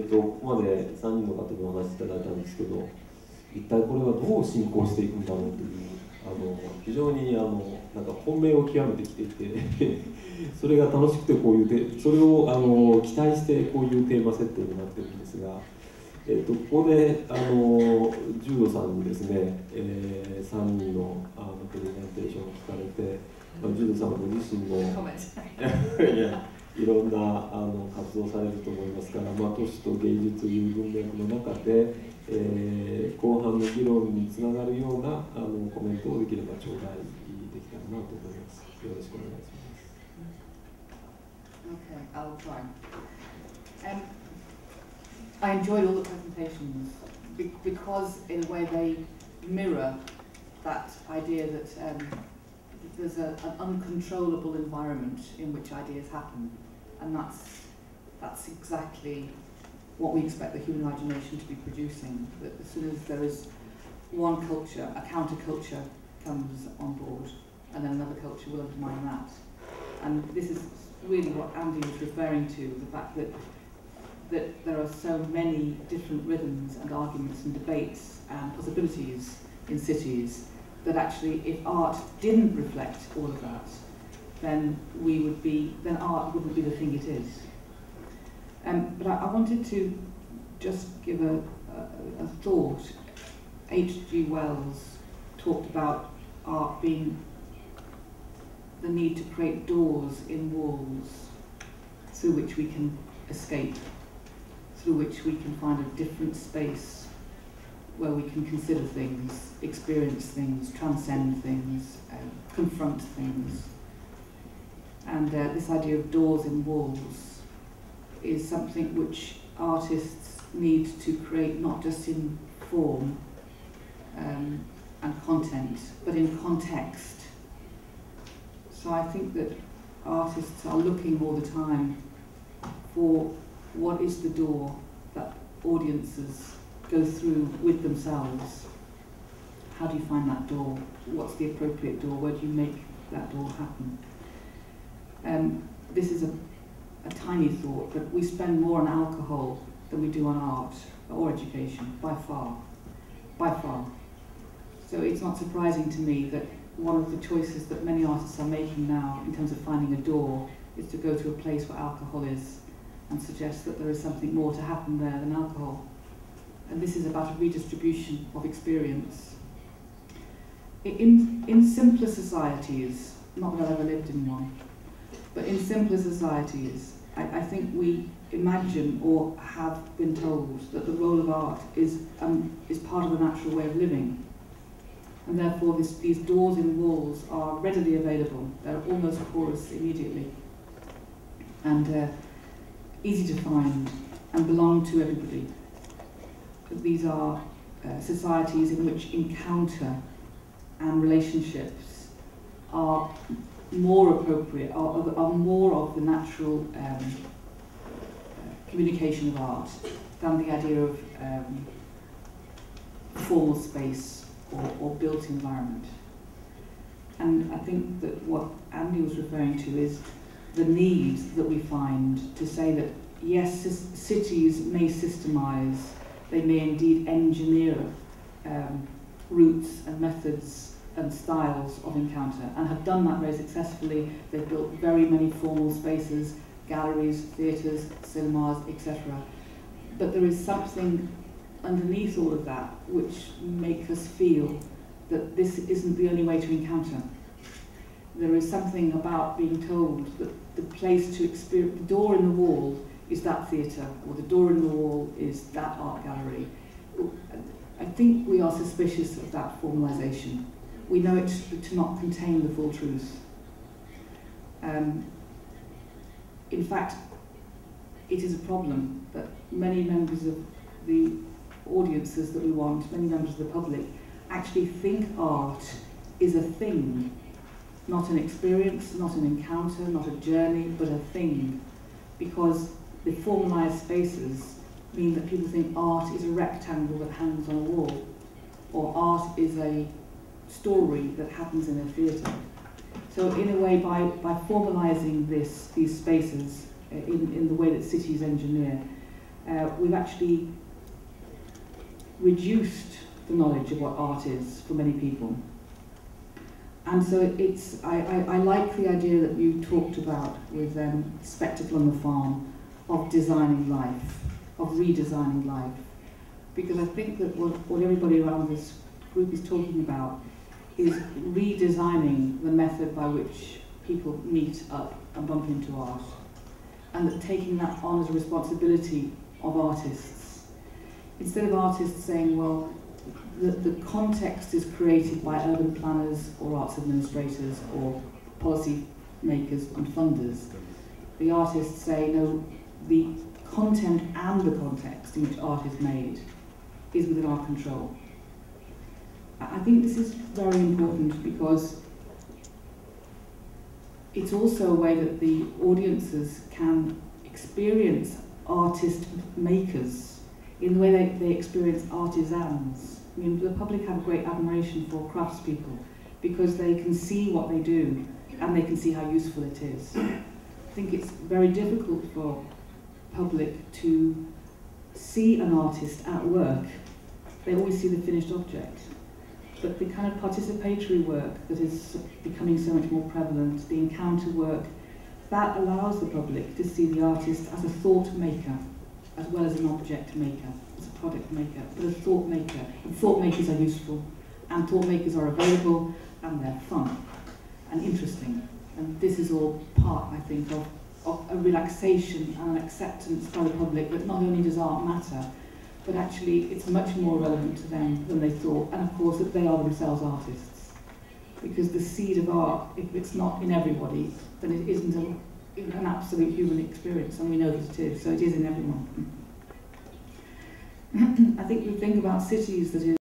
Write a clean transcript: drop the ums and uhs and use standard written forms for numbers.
ここまで3人の方にお話しいただいたんですけど、一体これはどう進行していくんだろうという非常になんか本命を極めてきていてそれが楽しくてこういうそれを期待してこういうテーマ設定になっているんですが、ここでジュードさんにですね、3人のプレゼンテーションを聞かれて、ジュードさんご自身もいろんな活動されると思いますから、都市と芸術という文脈の中で、後半の議論につながるようなコメントをできれば頂戴できたらなと思います。よろしくお願いします。Okay, I'll try. I enjoyed all the presentations because, in a way, they mirror that idea that there's an uncontrollable environment in which ideas happen, and that's exactly what we expect the human imagination to be producing. That as soon as there is one culture, a counterculture comes on board, and then another culture will undermine that. And this is really what Andy was referring to, the fact that there are so many different rhythms and arguments and debates and possibilities in cities, that actually if art didn't reflect all of that, then art wouldn't be the thing it is. But I wanted to just give a thought. H.G. Wells talked about art being the need to create doors in walls through which we can escape, through which we can find a different space where we can consider things, experience things, transcend things, confront things. And this idea of doors in walls is something which artists need to create, not just in form and content, but in context. So I think that artists are looking all the time for what is the door that audiences go through with themselves. How do you find that door? What's the appropriate door? Where do you make that door happen? This is a tiny thought, but we spend more on alcohol than we do on art or education, by far. By far. So it's not surprising to me that one of the choices that many artists are making now in terms of finding a door is to go to a place where alcohol is and suggest that there is something more to happen there than alcohol. And this is about a redistribution of experience. In simpler societies, not that I've ever lived in one, but in simpler societies, I think we imagine or have been told that the role of art is part of the natural way of living. And therefore these doors in walls are readily available. They're almost porous immediately. And easy to find and belong to everybody. But these are societies in which encounter and relationships are more appropriate, are more of the natural communication of art than the idea of formal space or built environment. And I think that what Andy was referring to is the need that we find to say that yes, cities may systemize, they may indeed engineer routes and methods and styles of encounter, and have done that very successfully. They've built very many formal spaces, galleries, theatres, cinemas, etc. But there is something underneath all of that which makes us feel that this isn't the only way to encounter. There is something about being told that the place to experience, the door in the wall is that theatre, or the door in the wall is that art gallery. I think we are suspicious of that formalisation. We know it to not contain the full truth. In fact, it is a problem that many members of the audiences that we want, many members of the public, actually think art is a thing, not an experience, not an encounter, not a journey, but a thing. Because the formalised spaces mean that people think art is a rectangle that hangs on a wall, or art is a story that happens in a theatre. So in a way, by formalising these spaces in the way that cities engineer, we've actually reduced the knowledge of what art is for many people. And so I like the idea that you talked about with Spectacle on the Farm, of designing life, of redesigning life. Because I think that what everybody around this group is talking about is redesigning the method by which people meet up and bump into art. And that taking that on as a responsibility of artists. Instead of artists saying, well, the context is created by urban planners or arts administrators or policy makers and funders. The artists say, no, the content and the context in which art is made is within our control. I think this is very important because it's also a way that the audiences can experience artist makers in the way they experience artisans. I mean, the public have great admiration for craftspeople because they can see what they do and they can see how useful it is. I think it's very difficult for public to see an artist at work. They always see the finished object. But the kind of participatory work that is becoming so much more prevalent, the encounter work, that allows the public to see the artist as a thought maker, as well as an object maker, as a product maker, but a thought maker. And thought makers are useful, and thought makers are available, and they're fun and interesting. And this is all part, I think, of a relaxation and an acceptance by the public that not only does art matter, but actually it's much more relevant to them than they thought, and of course that they are themselves artists. Because the seed of art, if it's not in everybody, then it isn't an absolute human experience, and we know that it is, so it is in everyone. I think we think about cities that is